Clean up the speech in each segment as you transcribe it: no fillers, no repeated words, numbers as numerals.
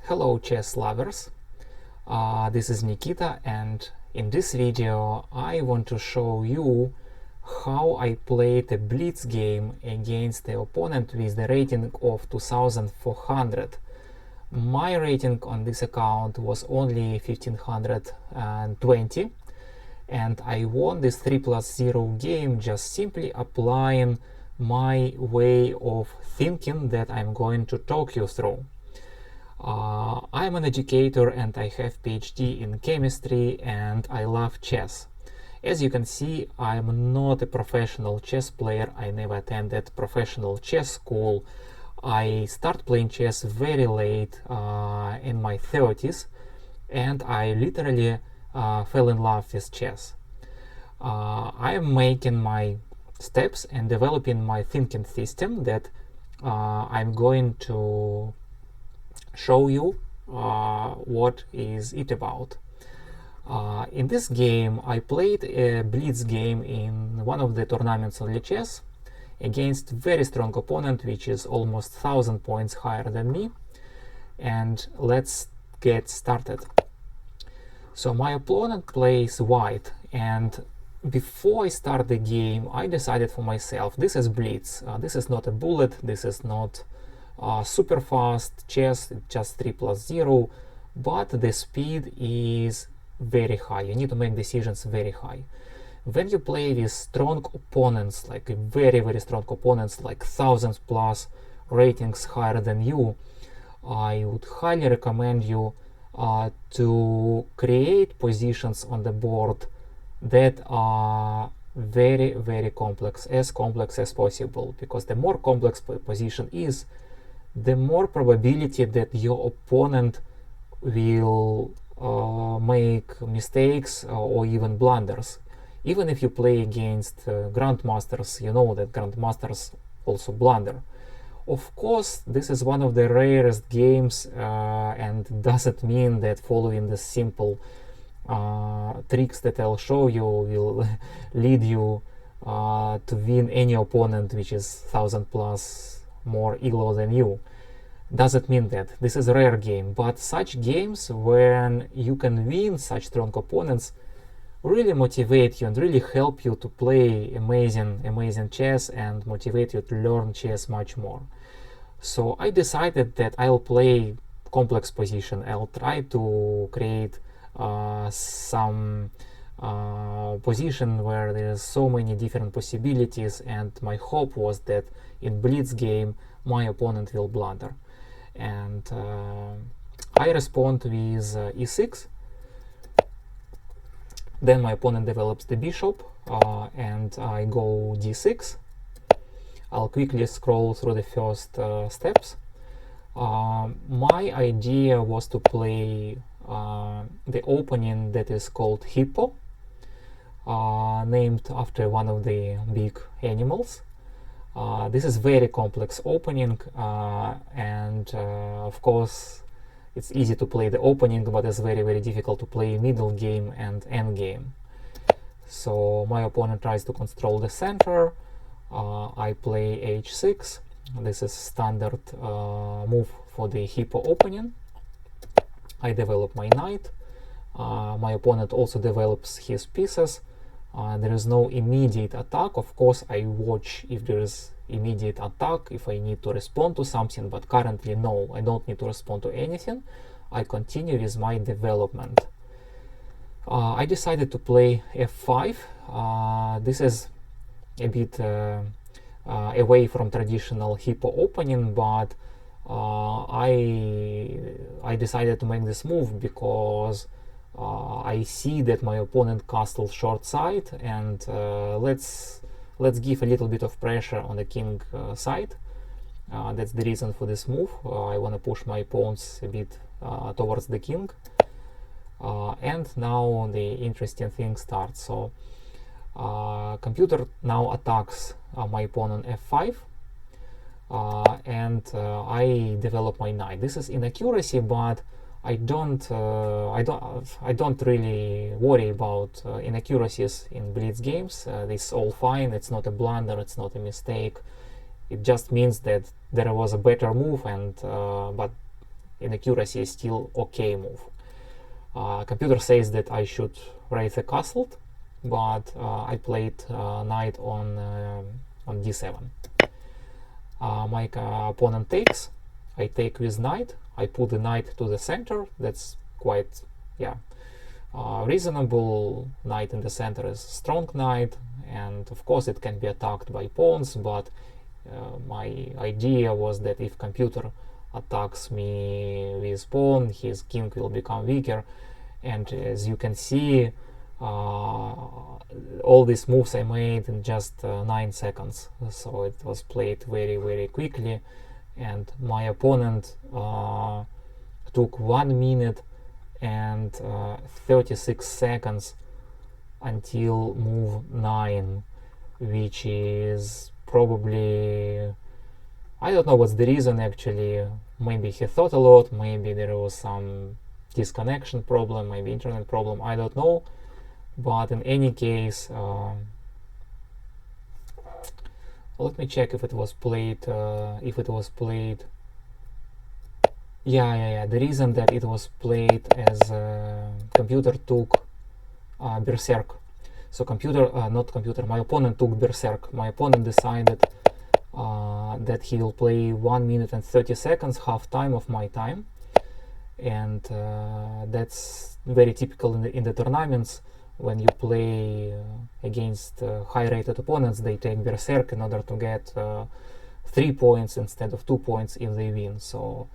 Hello chess lovers, this is Nikita, and in this video I want to show you how I played a blitz game against the opponent with the rating of 2400. My rating on this account was only 1520, and I won this 3+0 game just simply applying my way of thinking that I'm going to talk you through. I'm an educator and I have PhD in chemistry and I love chess. As you can see, I'm not a professional chess player. I never attended professional chess school. I started playing chess very late in my 30s, and I literally fell in love with chess. I am making my steps and developing my thinking system that I'm going to show you what is it about. In this game I played a blitz game in one of the tournaments on chess against very strong opponent which is almost 1000 points higher than me, and let's get started. So my opponent plays white, and before I start the game I decided for myself, this is blitz, this is not a bullet, this is not super fast chess, just 3+0, but the speed is very high. You need to make decisions very high. When you play with strong opponents, like very strong opponents, like 1000 plus ratings higher than you, I would highly recommend you to create positions on the board that are very complex as possible, because the more complex position is, the more probability that your opponent will make mistakes or even blunders. Even if you play against grandmasters, you know that grandmasters also blunder. Of course, this is one of the rarest games and doesn't mean that following the simple tricks that I'll show you will lead you to win any opponent which is 1000 plus more ELO than you. Doesn't mean that. This is a rare game, but such games when you can win such strong opponents really motivate you and really help you to play amazing chess and motivate you to learn chess much more. So I decided that I'll play complex position. I'll try to create some position where there's so many different possibilities, and my hope was that in blitz game my opponent will blunder. And I respond with e6. Then my opponent develops the bishop and I go d6. I'll quickly scroll through the first steps. My idea was to play the opening that is called hippo, named after one of the big animals. This is very complex opening, and of course it's easy to play the opening, but it's very difficult to play middle game and end game. So my opponent tries to control the center. I play h6. This is standard move for the hippo opening. I develop my knight. My opponent also develops his pieces. There is no immediate attack. Of course, I watch if there is immediate attack, if I need to respond to something, but currently no, I don't need to respond to anything. I continue with my development. I decided to play f5. This is a bit away from traditional hippo opening, but I decided to make this move because I see that my opponent castles short side, and let's give a little bit of pressure on the king side. That's the reason for this move. I want to push my pawns a bit towards the king, and now the interesting thing starts. So computer now attacks my pawn on f5, and I develop my knight. This is inaccuracy, but I don't really worry about inaccuracies in blitz games. It's all fine. It's not a blunder. It's not a mistake. It just means that there was a better move, and but in accuracy is still okay move. Computer says that I should raise the castle, but I played knight on d7. My opponent takes, I take with knight, I put the knight to the center. That's quite, yeah, reasonable. Knight in the center is strong knight, and of course it can be attacked by pawns, but my idea was that if computer attacks me with pawn, his king will become weaker. And as you can see, all these moves I made in just 9 seconds, so it was played very, very quickly, and my opponent took 1 minute and 36 seconds until move 9, which is probably, I don't know what's the reason actually. Maybe he thought a lot, maybe there was some disconnection problem, maybe internet problem, I don't know. But in any case, let me check if it was played. Yeah. The reason that it was played as computer took berserk. So my opponent took berserk. My opponent decided that he will play 1 minute and 30 seconds, half time of my time, and that's very typical in the tournaments. When you play against high-rated opponents, they take berserk in order to get 3 points instead of 2 points if they win. So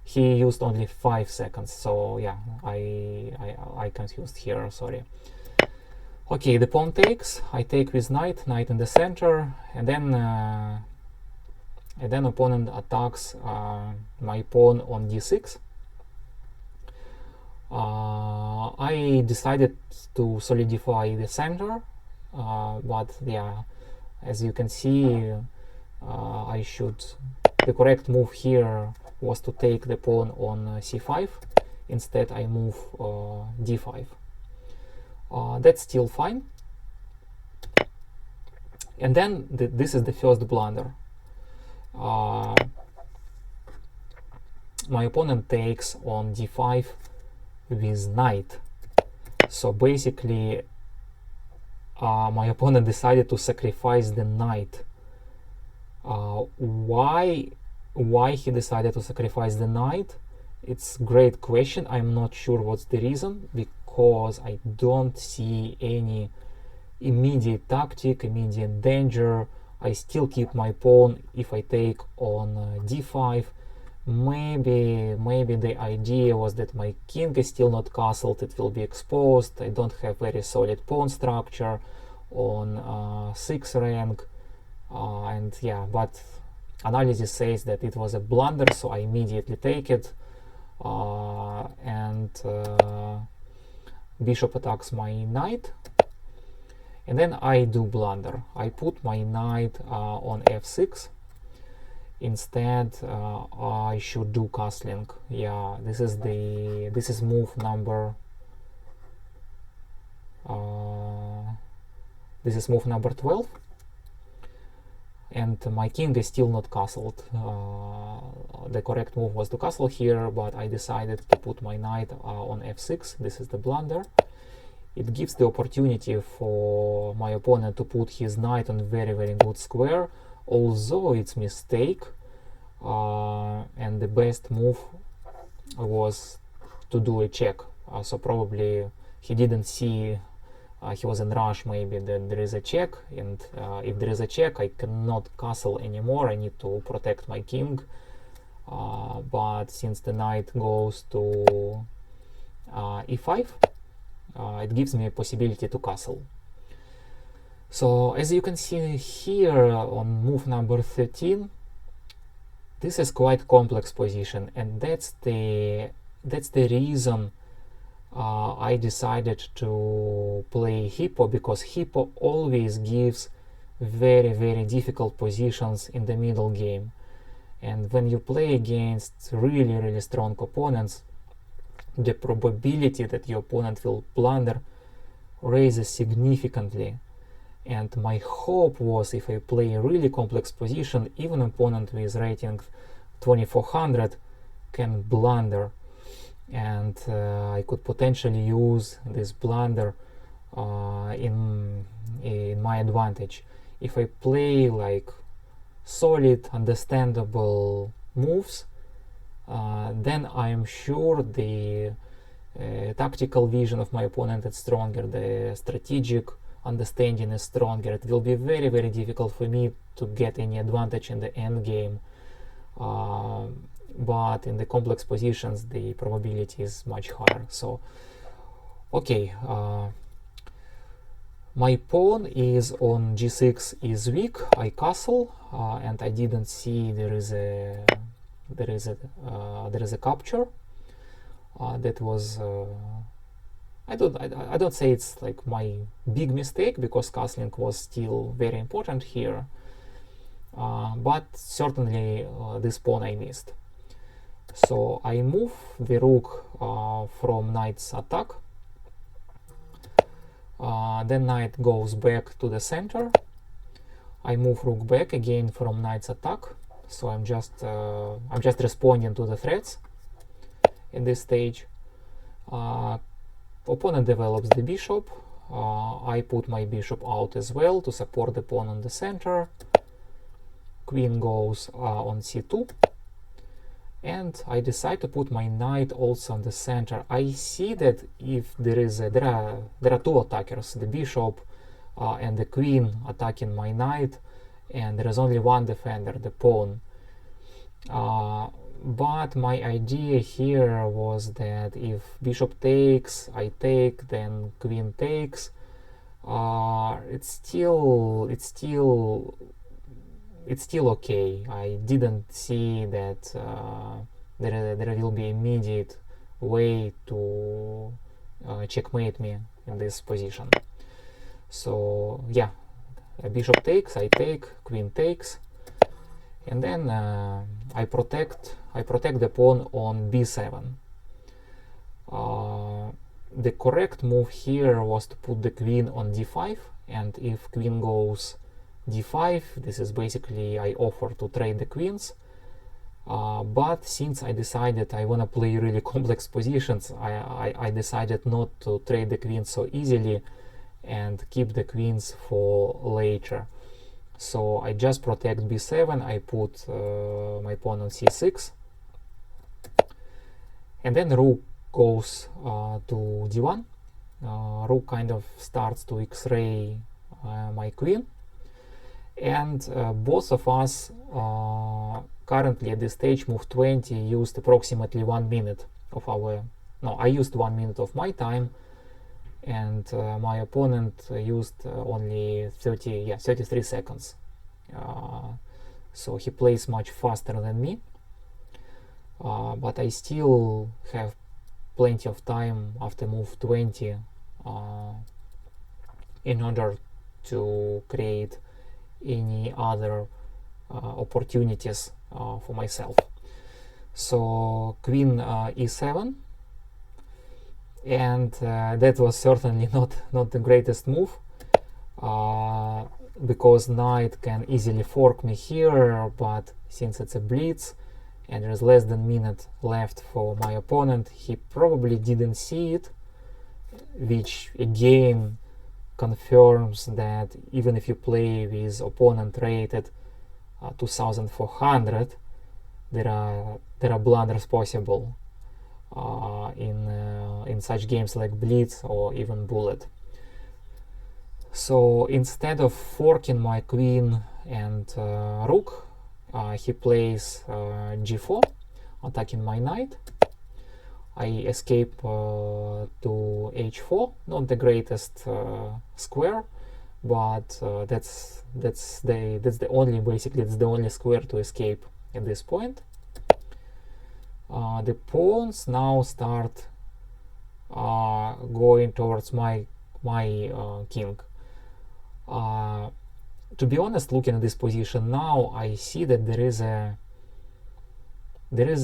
he used only 5 seconds. So yeah, I confused here. Sorry. Okay, the pawn takes. I take with knight in the center, and then opponent attacks my pawn on d6. I decided to solidify the center, but yeah, as you can see, the correct move here was to take the pawn on c5. Instead I move d5. That's still fine. And then this is the first blunder. My opponent takes on d5 with knight. So basically my opponent decided to sacrifice the knight. Why he decided to sacrifice the knight? It's a great question. I'm not sure what's the reason, because I don't see any immediate tactic, immediate danger. I still keep my pawn if I take on d5. Maybe the idea was that my king is still not castled, it will be exposed. I don't have very solid pawn structure on 6th rank, and yeah, but analysis says that it was a blunder, so I immediately take it, and bishop attacks my knight, and then I do blunder. I put my knight on f6. Instead, I should do castling. Yeah, this is move number. This is move number 12, and my king is still not castled. The correct move was to castle here, but I decided to put my knight on f6. This is the blunder. It gives the opportunity for my opponent to put his knight on very, very good square, although it's mistake, and the best move was to do a check. So probably he didn't see, he was in rush maybe, that there is a check, and if there is a check I cannot castle anymore. I need to protect my king, but since the knight goes to e5, it gives me a possibility to castle. So as you can see here on move number 13, this is quite complex position, and that's the reason I decided to play Hippo, because Hippo always gives very, very difficult positions in the middle game. And when you play against really, really strong opponents, the probability that your opponent will blunder raises significantly. And my hope was, if I play a really complex position, even opponent with rating 2400 can blunder, and I could potentially use this blunder in my advantage. If I play like solid, understandable moves, then I'm sure the tactical vision of my opponent is stronger, the strategic understanding is stronger. It will be very, very difficult for me to get any advantage in the end game. But in the complex positions, the probability is much higher. So, okay, my pawn is on g6 is weak. I castle, and I didn't see there is a capture. That was I don't say it's like my big mistake, because castling was still very important here, but certainly this pawn I missed. So I move the rook from knight's attack. Then knight goes back to the center. I move rook back again from knight's attack. So I'm just responding to the threats in this stage. Opponent develops the bishop. I put my bishop out as well to support the pawn on the center. Queen goes on c2, and I decide to put my knight also on the center. I see that if there are two attackers, the bishop and the queen attacking my knight, and there is only one defender, the pawn. But my idea here was that if bishop takes, I take, then queen takes, it's still okay. I didn't see that there will be immediate way to checkmate me in this position. So yeah, bishop takes, I take, queen takes, and then I protect the pawn on b7. The correct move here was to put the queen on d5, and if queen goes d5, this is basically I offer to trade the queens. But since I decided I want to play really complex positions, I decided not to trade the queens so easily and keep the queens for later. So I just protect b7, I put my pawn on c6, and then rook goes to d1. Rook kind of starts to x-ray my queen, and both of us currently at this stage, move 20, used approximately 1 minute of our, no, I used 1 minute of my time, and my opponent used only 33 seconds. So he plays much faster than me, but I still have plenty of time after move 20 in order to create any other opportunities for myself. So queen e7, and that was certainly not the greatest move, because knight can easily fork me here, but since it's a blitz and there's less than a minute left for my opponent, he probably didn't see it, which again confirms that even if you play with opponent rated 2400, there are blunders possible in such games like Blitz or even Bullet. So instead of forking my queen and rook, he plays g4, attacking my knight. I escape to h4, not the greatest square, but that's the only square to escape at this point. The pawns now start going towards my king. To be honest, looking at this position now, I see that there is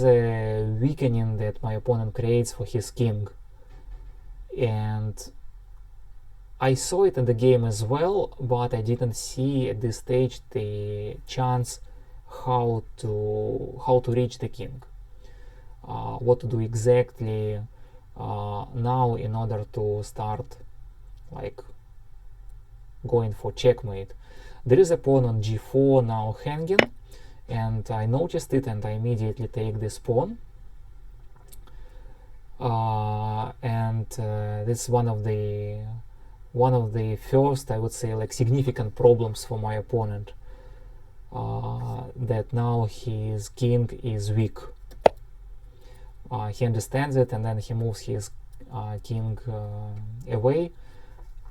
a weakening that my opponent creates for his king, and I saw it in the game as well, but I didn't see at this stage the chance how to reach the king. what to do exactly now in order to start like going for checkmate. There is a pawn on g4 now hanging, and I noticed it and I immediately take this pawn. And this is one of the first, I would say, like significant problems for my opponent, that now his king is weak. He understands it, and then he moves his king away.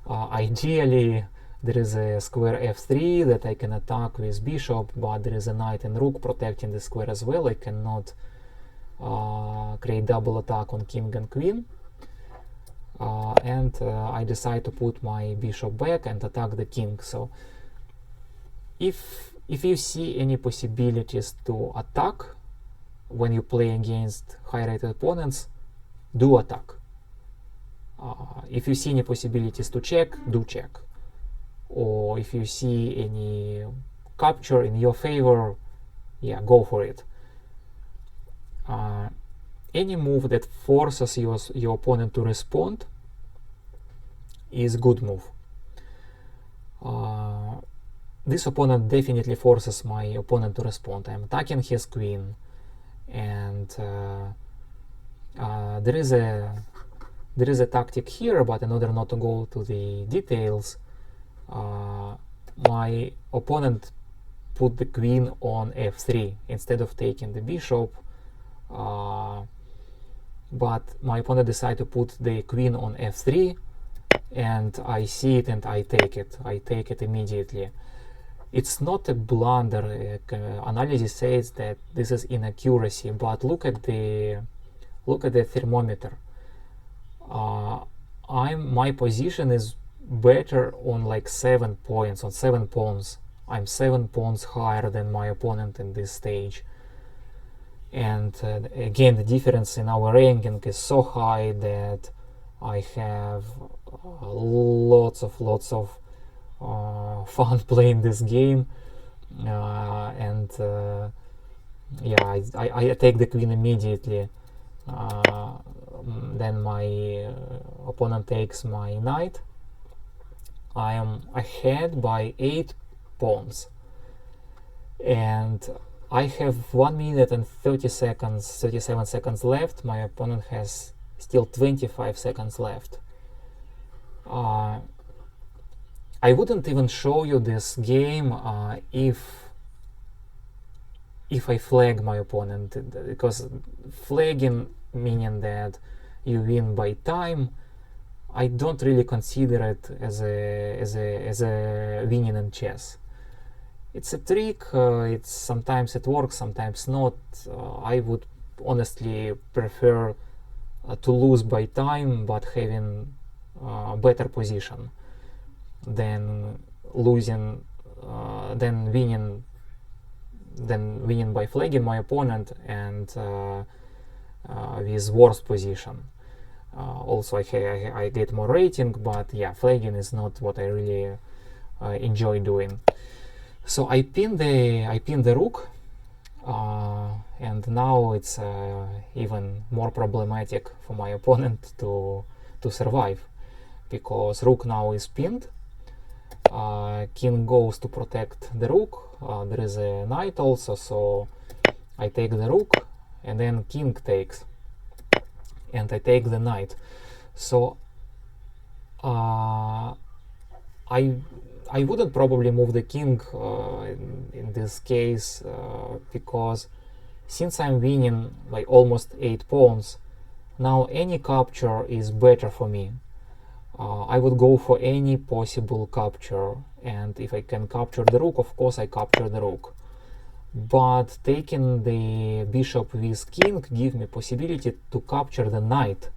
Ideally there is a square f3 that I can attack with bishop, but there is a knight and rook protecting the square as well. I cannot create double attack on king and queen, and I decide to put my bishop back and attack the king. So if you see any possibilities to attack when you play against high-rated opponents, do attack. If you see any possibilities to check, do check. Or if you see any capture in your favor, yeah, go for it. Any move that forces your opponent to respond is good move. This opponent definitely forces my opponent to respond. I'm attacking his queen, and there is a tactic here, but in order not to go to the details, my opponent put the queen on f3 instead of taking the bishop, but my opponent decided to put the queen on f3, and I see it and I take it immediately. It's not a blunder. Analysis says that this is inaccuracy, but look at the thermometer. My position is better on like 7 points, on 7 pawns. I'm 7 pawns higher than my opponent in this stage. And again, the difference in our ranking is so high that I have lots of fun playing this game, and yeah, I take the queen immediately. Then my opponent takes my knight. I am ahead by 8 pawns, and I have 1 minute and 37 seconds left. My opponent has still 25 seconds left. I wouldn't even show you this game if I flag my opponent, because flagging, meaning that you win by time, I don't really consider it as a winning in chess. It's a trick. Sometimes it works, sometimes not. I would honestly prefer to lose by time but having a better position than losing, than winning by flagging my opponent and with worse position. Also, I get more rating, but yeah, flagging is not what I really enjoy doing. So I pin the rook, and now it's even more problematic for my opponent to survive, because rook now is pinned. King goes to protect the rook. There is a knight also, so I take the rook, and then king takes, and I take the knight. So I wouldn't probably move the king in this case, because since I'm winning by almost 8 pawns, now any capture is better for me. I would go for any possible capture, and if I can capture the rook, of course I capture the rook. But taking the bishop with king gives me possibility to capture the knight.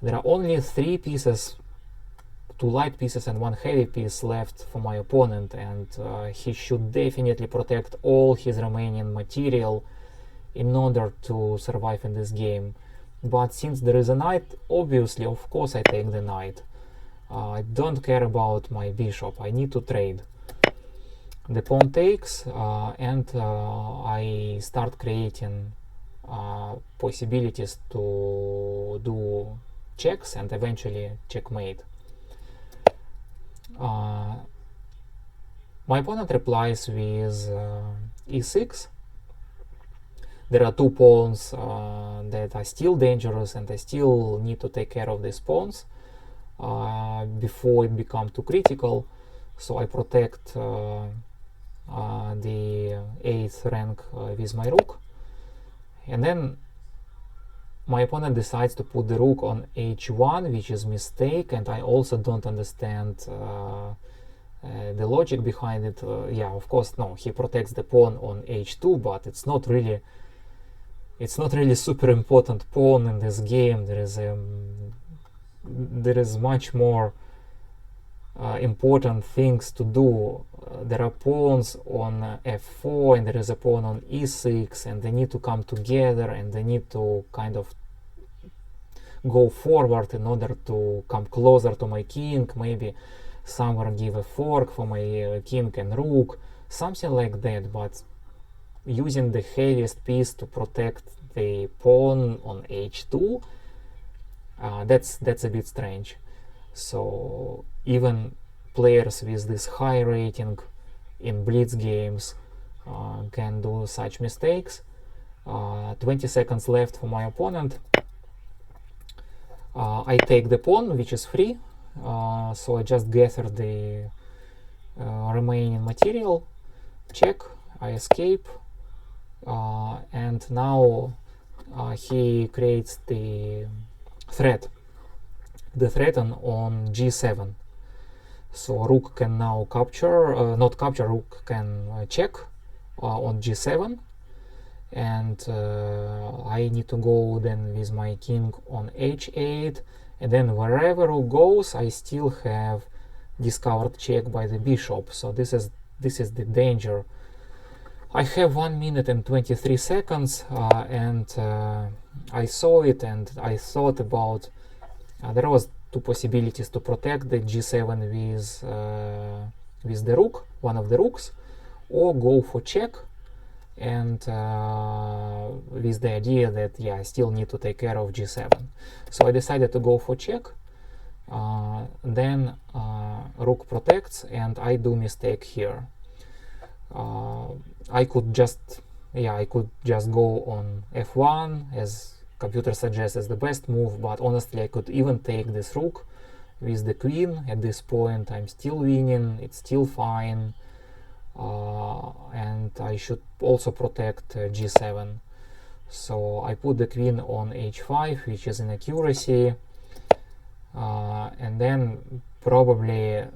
There are only 3 pieces, 2 light pieces and 1 heavy piece left for my opponent, and he should definitely protect all his remaining material in order to survive in this game. But since there is a knight, obviously, of course I take the knight. I don't care about my bishop, I need to trade. The pawn takes, and I start creating possibilities to do checks and eventually checkmate. My opponent replies with e6. There are two pawns that are still dangerous, and I still need to take care of these pawns before it becomes too critical. So I protect the 8th rank with my rook. And then my opponent decides to put the rook on h1, which is a mistake, and I also don't understand the logic behind it. Yeah, of course, no, he protects the pawn on h2, but it's not really super important pawn in this game. There is much more important things to do. There are pawns on f4 and there is a pawn on e6, and they need to come together and they need to kind of go forward in order to come closer to my king, maybe somewhere give a fork for my king and rook, something like that. But using the heaviest piece to protect the pawn on h2, that's a bit strange. So even players with this high rating in blitz games can do such mistakes. 20 seconds left for my opponent. I take the pawn, which is free, so I just gather the remaining material, check, I escape, and now he creates the threat on g7. So rook can now capture, not capture, rook can check on g7, and I need to go then with my king on h8, and then wherever rook goes I still have discovered check by the bishop. So this is the danger. I have 1 minute and 23 seconds, and I saw it and I thought about there was two possibilities to protect the g7 with the rook, one of the rooks, or go for check, and with the idea that I still need to take care of g7. So I decided to go for check. Then rook protects and I do mistake here. I could just go on f1 as computer suggests as the best move, but honestly I could even take this rook with the queen. At this point I'm still winning, it's still fine, and I should also protect g7. So I put the queen on h5, which is inaccuracy, and then probably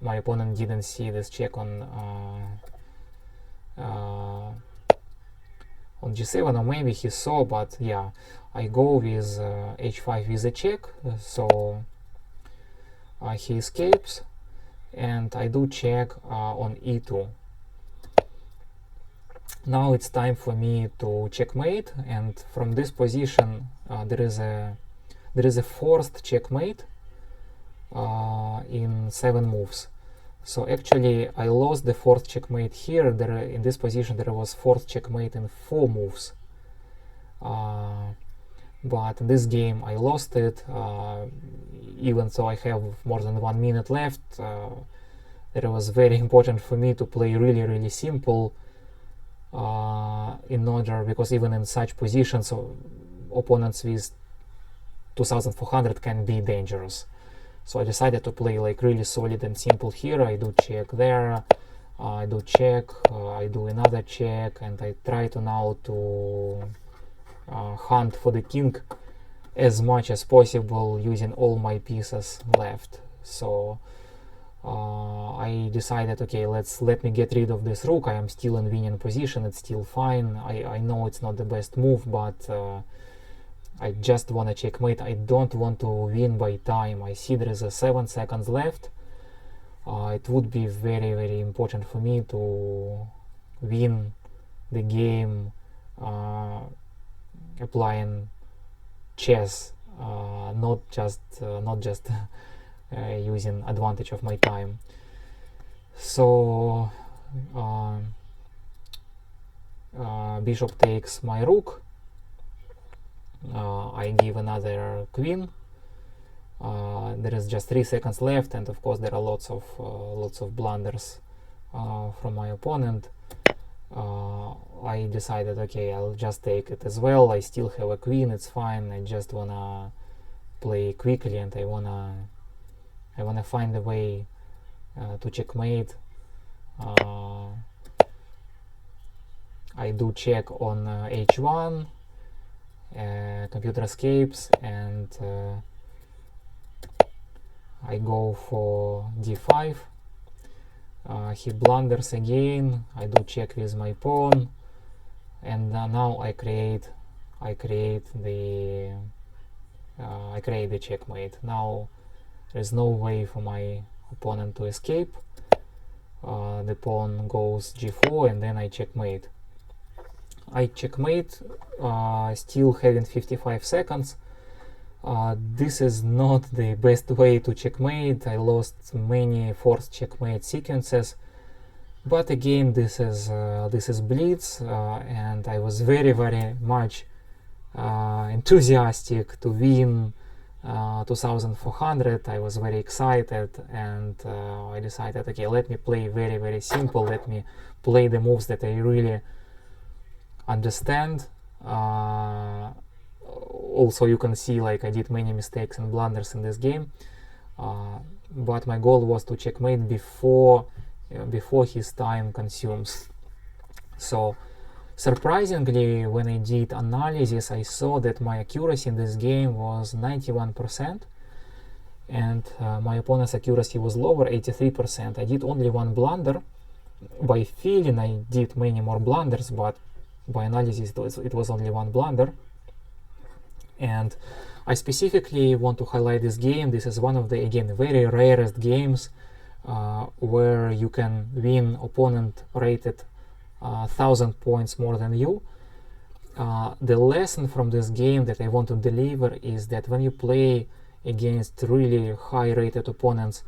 my opponent didn't see this check on g7, or maybe he saw, but yeah, I go with h5 with a check, so he escapes, and I do check on e2. Now it's time for me to checkmate, and from this position there is a forced checkmate in 7 moves. So actually I lost the fourth checkmate here. In this position there was fourth checkmate in 4 moves, but in this game I lost it, even though I have more than 1 minute left. It was very important for me to play really simple, in order, because even in such positions opponents with 2400 can be dangerous. So I decided to play like really solid and simple here. I do check there, I do check, I do another check, and I try to now to hunt for the king as much as possible using all my pieces left. So I decided, okay, let me get rid of this rook. I am still in winning position, it's still fine. I know it's not the best move, but I just want to checkmate. I don't want to win by time. I see there is 7 seconds left. It would be very important for me to win the game applying chess, not just using advantage of my time. So bishop takes my rook. I give another queen. There is just 3 seconds left, and of course there are lots of blunders from my opponent. I decided, okay, I'll just take it as well. I still have a queen, it's fine. I just wanna play quickly, and I wanna find a way to checkmate. I do check on h1, computer escapes, and I go for d5. He blunders again. I do check with my pawn, and now I create the checkmate. Now there's no way for my opponent to escape. The pawn goes g4, and then I checkmate. Still having 55 seconds. This is not the best way to checkmate. I lost many forced checkmate sequences, but again, this is blitz, and I was very much enthusiastic to win 2400. I was very excited, and I decided, okay, let me play very simple. Let me play the moves that I really understand. Also, you can see, like, I did many mistakes and blunders in this game, but my goal was to checkmate before his time consumes. So surprisingly, when I did analysis, I saw that my accuracy in this game was 91%, and my opponent's accuracy was lower, 83%. I did only one blunder. By feeling, I did many more blunders, but by analysis it was only one blunder. And I specifically want to highlight this game. This is one of the, again, very rarest games where you can win opponent rated 1000 points more than you. The lesson from this game that I want to deliver is that when you play against really high rated opponents,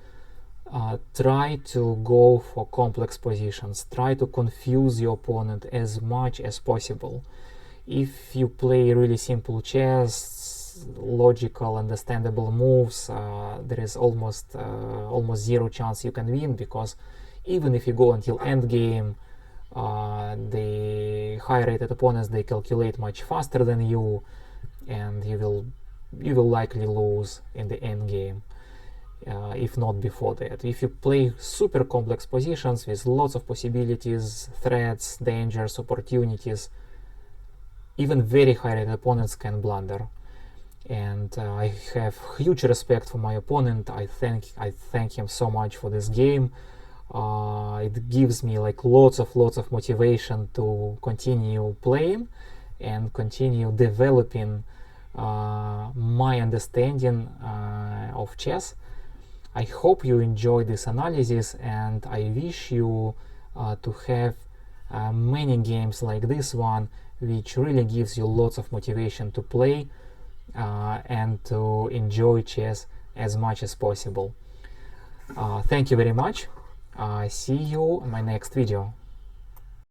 try to go for complex positions. Try to confuse your opponent as much as possible. If you play really simple chess, logical, understandable moves, there is almost zero chance you can win, because even if you go until endgame, the high-rated opponents, they calculate much faster than you, and you will likely lose in the endgame, if not before that. If you play super complex positions with lots of possibilities, threats, dangers, opportunities, even very high-rated opponents can blunder. And I have huge respect for my opponent. I thank him so much for this game. It gives me like lots of motivation to continue playing and continue developing my understanding of chess. I hope you enjoy this analysis, and I wish you to have many games like this one, which really gives you lots of motivation to play and to enjoy chess as much as possible. Thank you very much. See you in my next video.